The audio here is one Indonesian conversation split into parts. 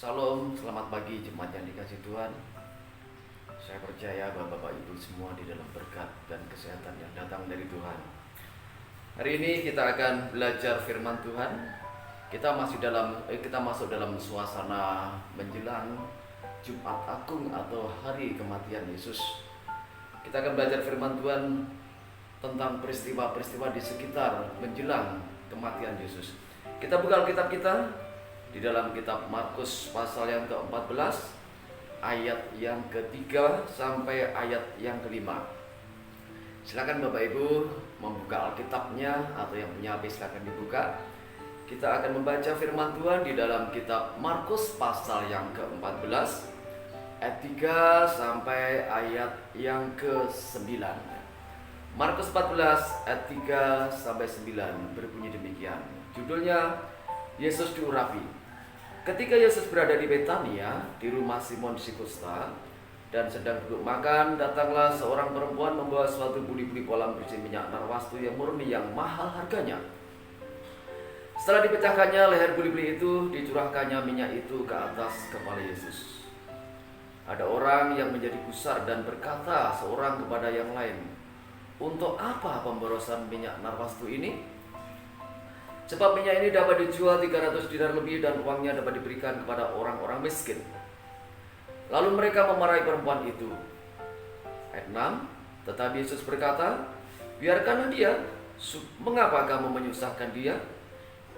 Salam, selamat pagi jemaat yang dikasih Tuhan. Saya percaya bahwa Bapak Ibu semua di dalam berkat dan kesehatan yang datang dari Tuhan. Hari ini kita akan belajar firman Tuhan. Kita masuk dalam suasana menjelang Jumat Agung atau hari kematian Yesus. Kita akan belajar firman Tuhan tentang peristiwa-peristiwa di sekitar menjelang kematian Yesus. Kita buka Alkitab kita di dalam kitab Markus pasal yang ke-14 ayat yang ketiga sampai ayat yang kelima. Silakan Bapak Ibu membuka Alkitabnya, atau yang punya HP silakan dibuka. Kita akan membaca firman Tuhan di dalam kitab Markus pasal yang ke-14 ayat 3 sampai ayat yang ke-9. Markus 14 ayat 3 sampai 9 berbunyi demikian. Judulnya Yesus diurapi. Ketika Yesus berada di Betania, di rumah Simon si Kusta, dan sedang duduk makan, datanglah seorang perempuan membawa suatu buli-buli kolam berisi minyak narwastu yang murni, yang mahal harganya. Setelah dipecahkannya leher buli-buli itu, dicurahkannya minyak itu ke atas kepala Yesus. Ada orang yang menjadi gusar dan berkata seorang kepada yang lain, "Untuk apa pemborosan minyak narwastu ini? Sebab minyak ini dapat dijual 300 dinar lebih dan uangnya dapat diberikan kepada orang-orang miskin." Lalu mereka memarahi perempuan itu. Ayat 6, tetapi Yesus berkata, "Biarkanlah dia. Mengapa kamu menyusahkan dia?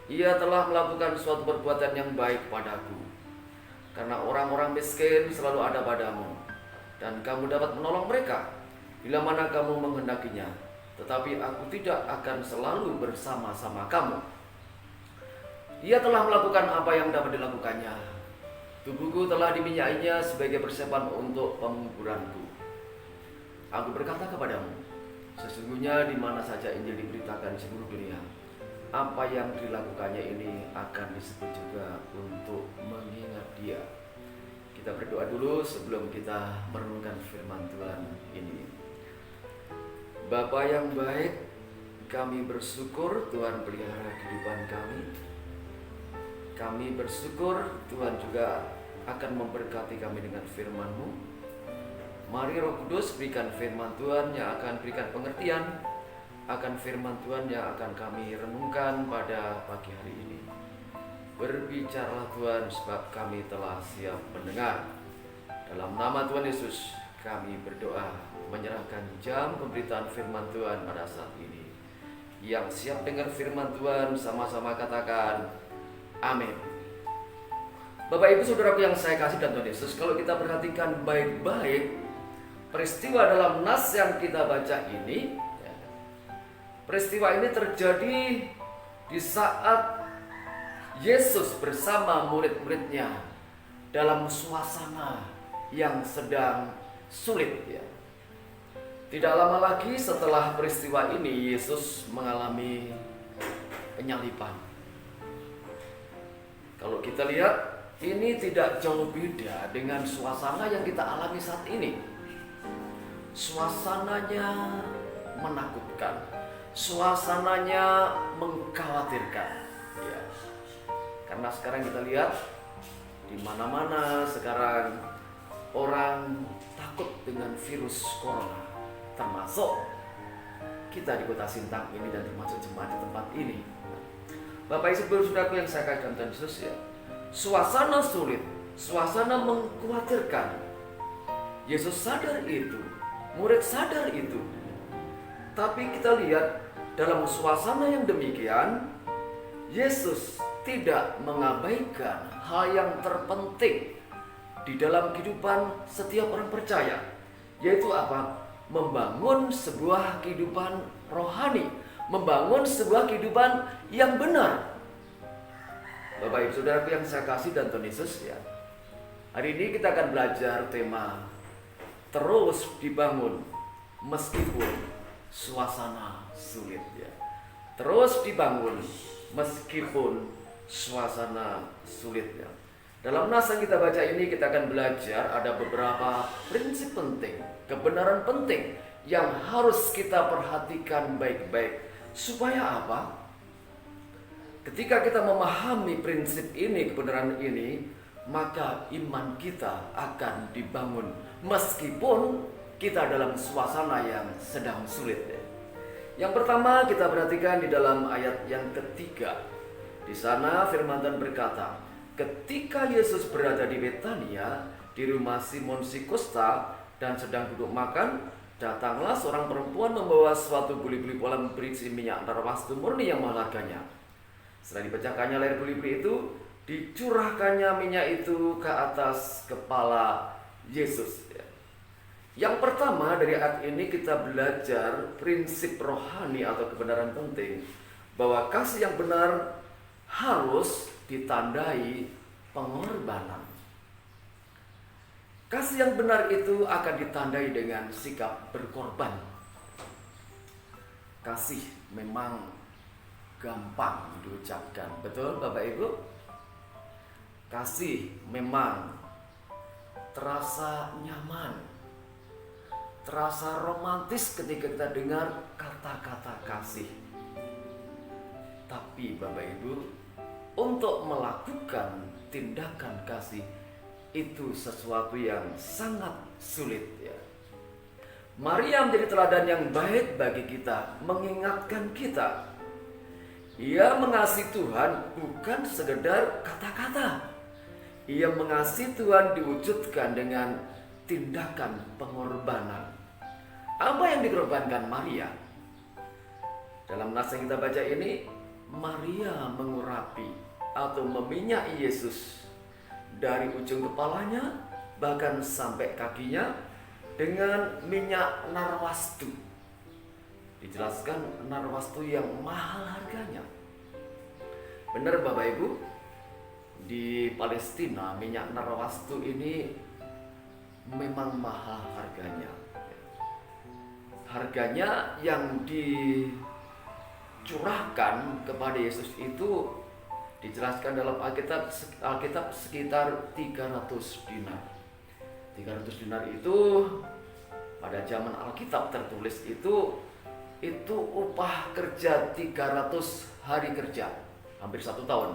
Ia telah melakukan suatu perbuatan yang baik padaku. Karena orang-orang miskin selalu ada padamu, dan kamu dapat menolong mereka bila mana kamu menghendakinya. Tetapi aku tidak akan selalu bersama-sama kamu. Ia telah melakukan apa yang dapat dilakukannya. Tubuhku telah diminyainya sebagai persiapan untuk penguburanku. Aku berkata kepadamu, sesungguhnya di mana saja Injil diberitakan di seluruh dunia, apa yang dilakukannya ini akan disebut juga untuk mengingat dia." Kita berdoa dulu sebelum kita merenungkan firman Tuhan ini. Bapa yang baik, kami bersyukur Tuhan pelihara kehidupan kami. Kami bersyukur Tuhan juga akan memberkati kami dengan firman-Mu. Mari Roh Kudus berikan firman Tuhan yang akan berikan pengertian akan firman Tuhan yang akan kami renungkan pada pagi hari ini. Berbicaralah Tuhan, sebab kami telah siap mendengar. Dalam nama Tuhan Yesus kami berdoa, menyerahkan jam pemberitaan firman Tuhan pada saat ini. Yang siap dengar firman Tuhan sama-sama katakan amin. Bapak Ibu Saudaraku yang saya kasih dan Tuhan Yesus, kalau kita perhatikan baik-baik peristiwa dalam nas yang kita baca ini, peristiwa ini terjadi di saat Yesus bersama murid-muridnya dalam suasana yang sedang sulit. Tidak lama lagi setelah peristiwa ini, Yesus mengalami penyaliban. Kalau kita lihat, ini tidak jauh beda dengan suasana yang kita alami saat ini. Suasananya menakutkan, suasananya mengkhawatirkan. Karena sekarang kita lihat di mana-mana sekarang orang takut dengan virus corona, termasuk kita di Kota Sintang ini dan termasuk jemaat di tempat ini. Bapak Ibu Saudaraku yang saya kasih Tuhan Yesus, suasana sulit, suasana mengkhawatirkan. Yesus sadar itu, murid sadar itu. Tapi kita lihat dalam suasana yang demikian, Yesus tidak mengabaikan hal yang terpenting di dalam kehidupan setiap orang percaya, yaitu apa? Membangun sebuah kehidupan rohani, membangun sebuah kehidupan yang benar. Bapak Ibu Saudaraku yang saya kasih dan Tuhan Yesus, hari ini kita akan belajar tema terus dibangun meskipun suasana sulit. Terus dibangun meskipun suasana sulit. Dalam nas yang kita baca ini, kita akan belajar ada beberapa prinsip penting, kebenaran penting yang harus kita perhatikan baik-baik. Supaya apa? Ketika kita memahami prinsip ini, kebenaran ini, maka iman kita akan dibangun meskipun kita dalam suasana yang sedang sulit. Yang pertama kita perhatikan di dalam ayat yang ketiga. Di sana firman Tuhan berkata, ketika Yesus berada di Betania, di rumah Simon si Kusta, dan sedang duduk makan, datanglah seorang perempuan membawa suatu buli-buli bola berisi minyak narwastu murni yang mahal harganya. Setelah dipecahkannya leher buli-buli itu, dicurahkannya minyak itu ke atas kepala Yesus. Yang pertama dari ayat ini kita belajar prinsip rohani atau kebenaran penting, bahwa kasih yang benar harus ditandai pengorbanan. Kasih yang benar itu akan ditandai dengan sikap berkorban. Kasih memang gampang diucapkan, betul Bapak Ibu? Kasih memang terasa nyaman, terasa romantis ketika kita dengar kata-kata kasih. Tapi Bapak Ibu, untuk melakukan tindakan kasih itu sesuatu yang sangat sulit ya. Maria menjadi teladan yang baik bagi kita, mengingatkan kita. Ia mengasihi Tuhan bukan sekedar kata-kata. Ia mengasihi Tuhan diwujudkan dengan tindakan pengorbanan. Apa yang dikorbankan Maria? Dalam nas yang kita baca ini, Maria mengurapi atau meminyaki Yesus dari ujung kepalanya bahkan sampai kakinya dengan minyak narwastu. Dijelaskan narwastu yang mahal harganya. Benar Bapak Ibu, di Palestina minyak narwastu ini memang mahal harganya. Harganya yang dicurahkan kepada Yesus itu dijelaskan dalam Alkitab sekitar 300 dinar. 300 dinar itu pada zaman Alkitab tertulis itu upah kerja 300 hari kerja, hampir 1 tahun.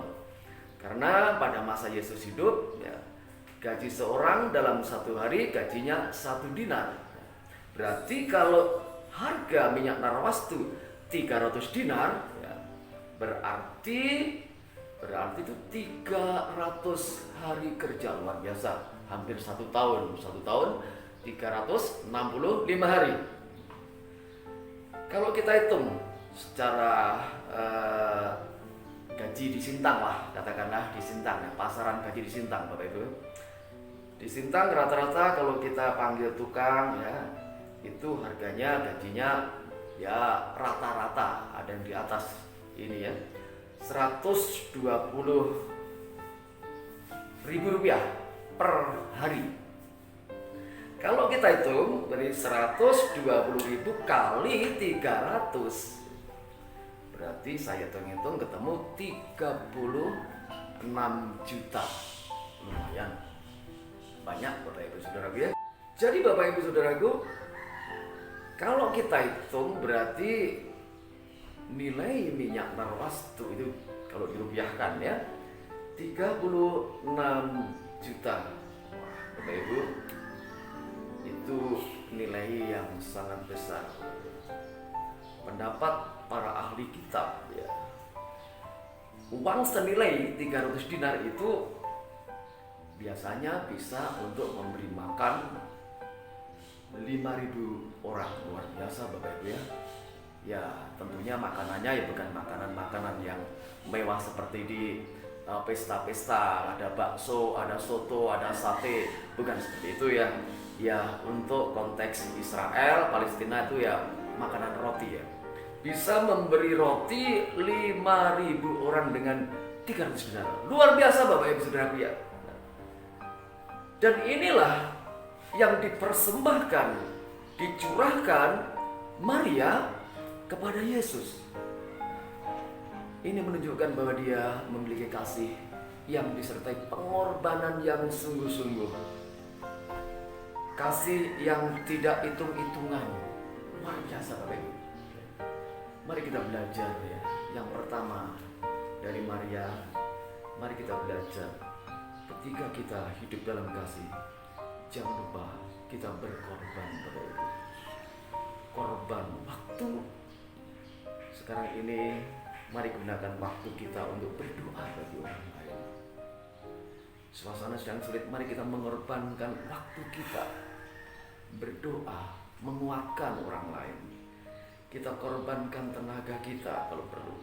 Karena pada masa Yesus hidup ya, gaji seorang dalam 1 hari gajinya 1 dinar. Berarti kalau harga minyak narwastu 300 dinar ya, berarti itu 300 hari kerja, luar biasa, hampir 1 tahun. 1 tahun 365 hari. Kalau kita hitung secara gaji di Sintang lah, katakanlah di Sintang ya, pasaran gaji di Sintang Bapak Ibu. Di Sintang rata-rata kalau kita panggil tukang ya, itu harganya gajinya ya rata-rata ada yang di atas ini ya 120.000 rupiah per hari. Kalau kita hitung dari 120.000 kali 300, berarti saya hitung-hitung ketemu 36 juta. Lumayan banyak Bapak Ibu Saudaraku ya. Jadi Bapak Ibu Saudaraku, kalau kita hitung berarti nilai minyak narwastu itu kalau dirupiahkan ya 36 juta. Wah, Bapak Ibu, itu nilai yang sangat besar. Pendapat para ahli kitab ya, uang senilai 300 dinar itu biasanya bisa untuk memberi makan 5.000 orang. Luar biasa Bapak Ibu ya. Ya tentunya makanannya ya bukan makanan-makanan yang mewah seperti di pesta-pesta, ada bakso, ada soto, ada sate, bukan seperti itu ya. Ya untuk konteks Israel, Palestina itu ya makanan roti ya. Bisa memberi roti 5.000 orang dengan 300 dinar. Luar biasa Bapak Ibu Saudara ya. Dan inilah yang dipersembahkan, dicurahkan Maria kepada Yesus. Ini menunjukkan bahwa dia memiliki kasih yang disertai pengorbanan yang sungguh-sungguh. Kasih yang tidak hitung-hitungan. Luar biasa Bapak Ibu. Mari kita belajar ya. Yang pertama dari Maria, mari kita belajar ketika kita hidup dalam kasih, jangan lupa kita berkorban, Bapak Ibu. Korban waktu. Sekarang ini mari gunakan waktu kita untuk berdoa bagi orang lain. Suasana sedang sulit, mari kita mengorbankan waktu kita berdoa, menguatkan orang lain. Kita korbankan tenaga kita kalau perlu,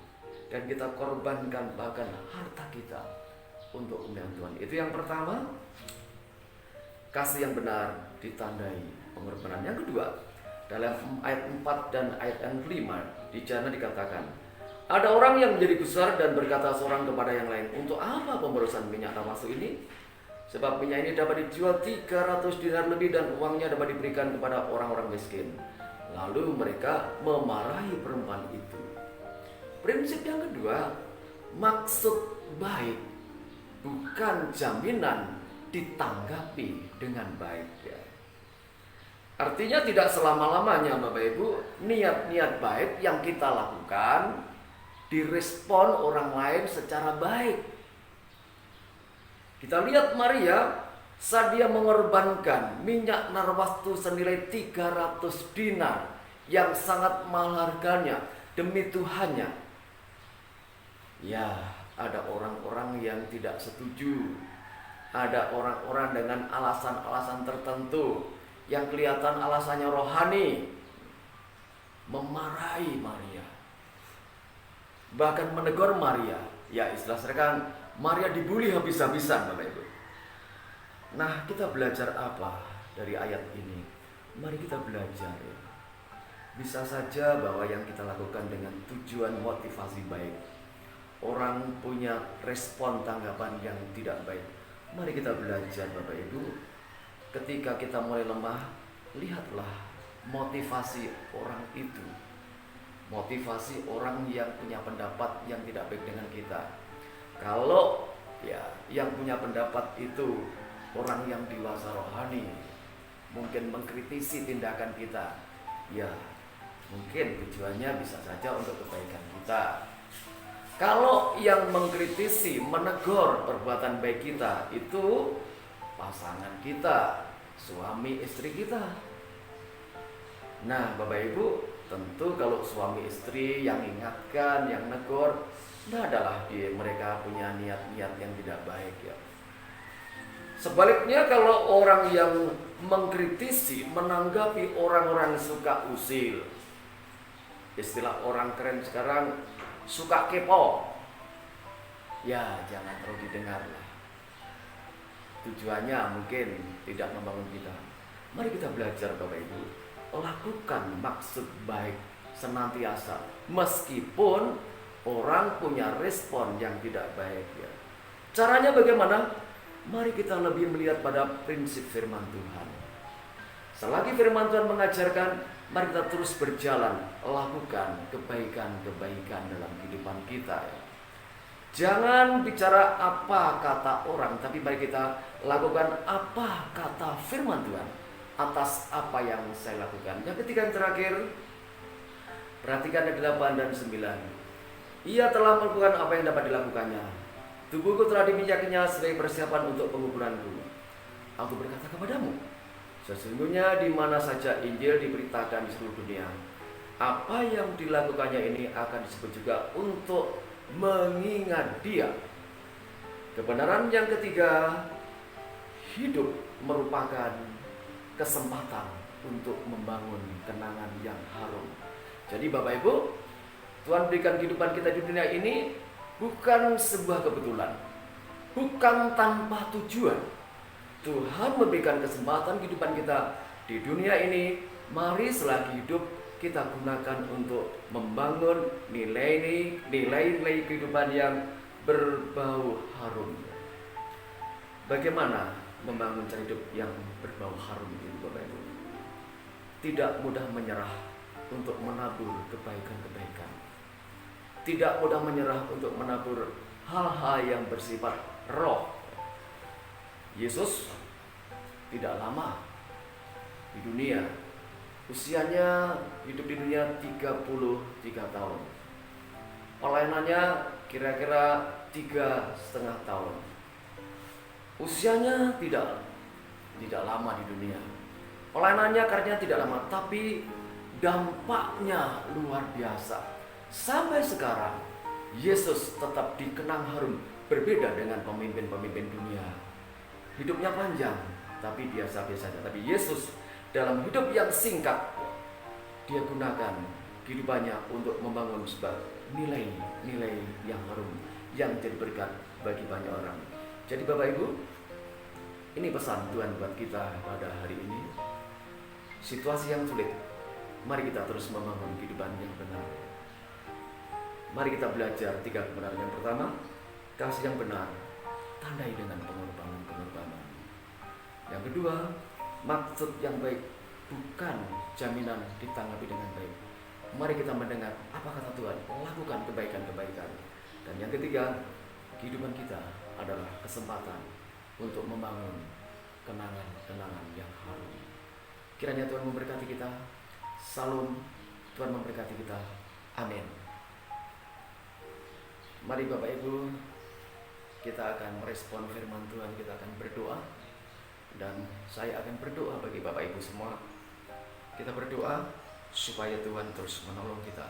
dan kita korbankan bahkan harta kita untuk kemuliaan Tuhan. Itu yang pertama, kasih yang benar ditandai pengorbanan. Yang kedua, dalam ayat 4 dan ayat 5 di sana dikatakan, ada orang yang menjadi besar dan berkata seorang kepada yang lain, untuk apa pemborosan minyak Damaskus ini? Sebab minyak ini dapat dijual 300 dinar lebih dan uangnya dapat diberikan kepada orang-orang miskin. Lalu mereka memarahi perempuan itu. Prinsip yang kedua, maksud baik bukan jaminan ditanggapi dengan baik, ya. Artinya tidak selama-lamanya Bapak Ibu niat-niat baik yang kita lakukan direspon orang lain secara baik. Kita lihat Maria saat dia mengorbankan minyak narwastu senilai 300 dinar yang sangat mahal harganya demi Tuhannya. Ya, ada orang-orang yang tidak setuju. Ada orang-orang dengan alasan-alasan tertentu yang kelihatan alasannya rohani, memarahi Maria, bahkan menegur Maria. Ya, istilah sekarang Maria dibully habis-habisan, Bapak Ibu. Nah, kita belajar apa dari ayat ini? Mari kita belajar, ya. Bisa saja bahwa yang kita lakukan dengan tujuan motivasi baik, orang punya respon tanggapan yang tidak baik. Mari kita belajar Bapak Ibu, ketika kita mulai lemah, lihatlah motivasi orang itu. Motivasi orang yang punya pendapat yang tidak baik dengan kita. Kalau ya yang punya pendapat itu orang yang dewasa rohani, mungkin mengkritisi tindakan kita, ya mungkin tujuannya bisa saja untuk kebaikan kita. Kalau yang mengkritisi, menegur perbuatan baik kita itu pasangan kita, suami istri kita. Nah Bapak Ibu, tentu kalau suami istri yang ingatkan, yang negur, tidak adalah mereka punya niat-niat yang tidak baik, ya. Sebaliknya kalau orang yang mengkritisi, menanggapi orang-orang suka usil, istilah orang keren sekarang suka kepo, ya jangan terlalu didengar lah. Tujuannya mungkin tidak membangun kita. Mari kita belajar Bapak Ibu, lakukan maksud baik senantiasa meskipun orang punya respon yang tidak baik, ya. Caranya bagaimana? Mari kita lebih melihat pada prinsip firman Tuhan. Selagi firman Tuhan mengajarkan, mari kita terus berjalan, lakukan kebaikan-kebaikan dalam kehidupan kita, ya. Jangan bicara apa kata orang, tapi mari kita lakukan apa kata firman Tuhan atas apa yang saya lakukan. Yang ketiga, yang terakhir, perhatikan ayat 8 dan 9. Ia telah melakukan apa yang dapat dilakukannya. Tubuhku telah diminyakinya sebagai persiapan untuk penguburanku. Aku berkata kepadamu, sesungguhnya di mana saja Injil diberitakan di seluruh dunia, apa yang dilakukannya ini akan disebut juga untuk mengingat dia. Kebenaran yang ketiga, hidup merupakan kesempatan untuk membangun kenangan yang harum. Jadi Bapak Ibu, Tuhan berikan kehidupan kita di dunia ini bukan sebuah kebetulan, bukan tanpa tujuan. Tuhan memberikan kesempatan kehidupan kita di dunia ini. Mari selagi hidup kita gunakan untuk membangun nilai-nilai kehidupan yang berbau harum. Bagaimana membangun cara hidup yang berbau harum itu Bapak Ibu? Tidak mudah menyerah untuk menabur kebaikan-kebaikan. Tidak mudah menyerah untuk menabur hal-hal yang bersifat roh. Yesus tidak lama di dunia. Usianya hidup di dunia 33 tahun. Pelayanannya kira-kira 3,5 tahun. Usianya tidak lama di dunia. Pelayanannya karyanya tidak lama, tapi dampaknya luar biasa. Sampai sekarang Yesus tetap dikenang harum, berbeda dengan pemimpin-pemimpin dunia. Hidupnya panjang, tapi biasa-biasa saja. Tapi Yesus dalam hidup yang singkat, dia gunakan kehidupannya untuk membangun sebuah nilai-nilai yang harum, yang jadi berkat bagi banyak orang. Jadi Bapak Ibu, ini pesan Tuhan buat kita pada hari ini. Situasi yang sulit, mari kita terus membangun kehidupan yang benar. Mari kita belajar 3 kebenaran. Yang pertama, kasih yang benar, tandai dengan pengorbanan. Yang kedua, maksud yang baik, bukan jaminan ditanggapi dengan baik. Mari kita mendengar apa kata Tuhan, lakukan kebaikan-kebaikan. Dan yang ketiga, kehidupan kita adalah kesempatan untuk membangun kenangan-kenangan yang harum. Kiranya Tuhan memberkati kita. Salam, Tuhan memberkati kita. Amin. Mari Bapak Ibu, kita akan merespon firman Tuhan, kita akan berdoa. Dan saya akan berdoa bagi Bapak Ibu semua. Kita berdoa supaya Tuhan terus menolong kita.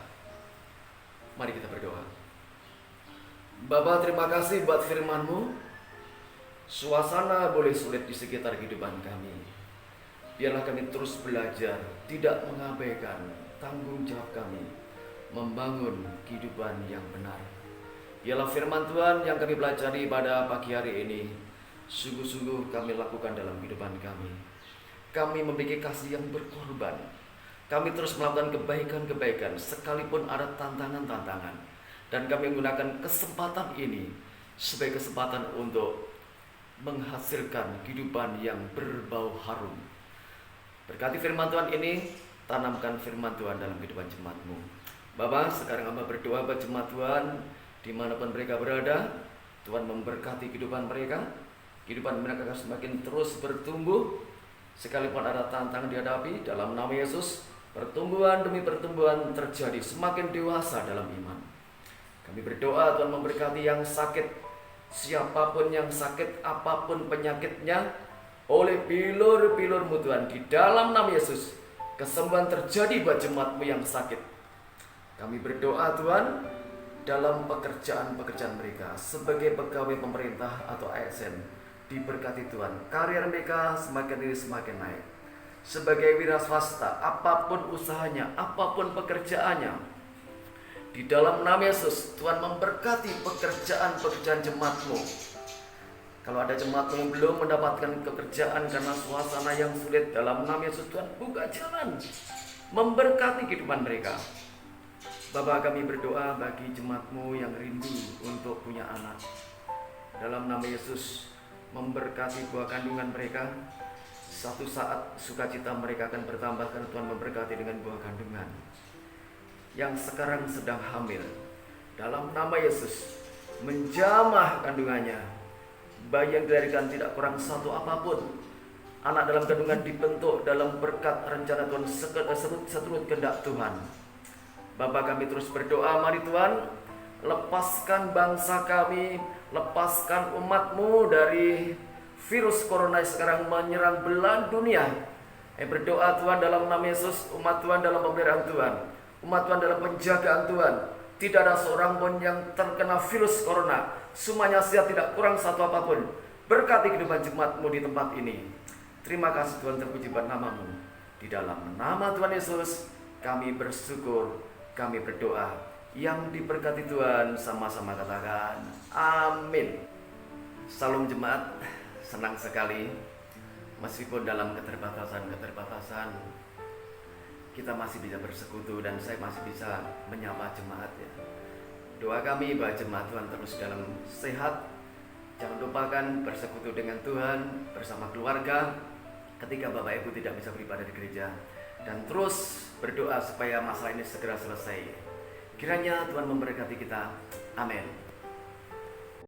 Mari kita berdoa. Bapa, terima kasih buat firman-Mu. Suasana boleh sulit di sekitar kehidupan kami. Biarlah kami terus belajar, tidak mengabaikan tanggung jawab kami membangun kehidupan yang benar. Biarlah firman Tuhan yang kami pelajari pada pagi hari ini sungguh-sungguh kami lakukan dalam kehidupan kami. Kami memiliki kasih yang berkorban. Kami terus melakukan kebaikan-kebaikan sekalipun ada tantangan-tantangan. Dan kami menggunakan kesempatan ini sebagai kesempatan untuk menghasilkan kehidupan yang berbau harum. Berkati firman Tuhan ini, tanamkan firman Tuhan dalam kehidupan jemaat-Mu. Bapak, sekarang hamba berdoa buat jemaat Tuhan dimanapun mereka berada. Tuhan memberkati kehidupan mereka. Kehidupan mereka akan semakin terus bertumbuh. Sekalipun ada tantangan dihadapi, dalam nama Yesus, pertumbuhan demi pertumbuhan terjadi, semakin dewasa dalam iman. Kami berdoa Tuhan memberkati yang sakit, siapapun yang sakit, apapun penyakitnya, oleh pilur-pilur-Mu Tuhan, di dalam nama Yesus, kesembuhan terjadi buat jemaat-Mu yang sakit. Kami berdoa Tuhan, dalam pekerjaan-pekerjaan mereka, sebagai pegawai pemerintah atau ASN, diberkati Tuhan, karir mereka semakin naik. Sebagai wira swasta, apapun usahanya, apapun pekerjaannya, di dalam nama Yesus, Tuhan memberkati pekerjaan-pekerjaan jemaat-Mu. Kalau ada jemaat yang belum mendapatkan pekerjaan karena suasana yang sulit, dalam nama Yesus Tuhan buka jalan, memberkati kehidupan mereka. Bapa, kami berdoa bagi jemaat-Mu yang rindu untuk punya anak. Dalam nama Yesus, memberkati buah kandungan mereka. Satu saat sukacita mereka akan bertambah karena Tuhan memberkati dengan buah kandungan. Yang sekarang sedang hamil, dalam nama Yesus, menjamah kandungannya. Bayi yang dilahirkan tidak kurang satu apapun. Anak dalam kandungan dibentuk dalam berkat rencana Tuhan seturut kehendak Tuhan. Bapa, kami terus berdoa, mari Tuhan, lepaskan bangsa kami, lepaskan umat-Mu dari virus corona yang sekarang menyerang belahan dunia. Berdoa Tuhan dalam nama Yesus, umat Tuhan dalam pemeliharaan Tuhan, umat Tuhan dalam penjagaan Tuhan. Tidak ada seorang pun yang terkena virus corona. Semuanya sehat, tidak kurang satu apapun. Berkati kehidupan jemaat-Mu di tempat ini. Terima kasih Tuhan, terpuji buat nama-Mu. Di dalam nama Tuhan Yesus, kami bersyukur, kami berdoa. Yang diberkati Tuhan, sama-sama katakan amin. Salam jemaat, senang sekali. Meskipun dalam keterbatasan, kita masih bisa bersekutu dan saya masih bisa menyapa jemaat ya. Doa kami bahwa jemaat Tuhan terus dalam sehat. Jangan lupakan bersekutu dengan Tuhan bersama keluarga ketika Bapak Ibu tidak bisa beribadah di gereja. Dan terus berdoa supaya masalah ini segera selesai. Kiranya Tuhan memberkati kita. Amin.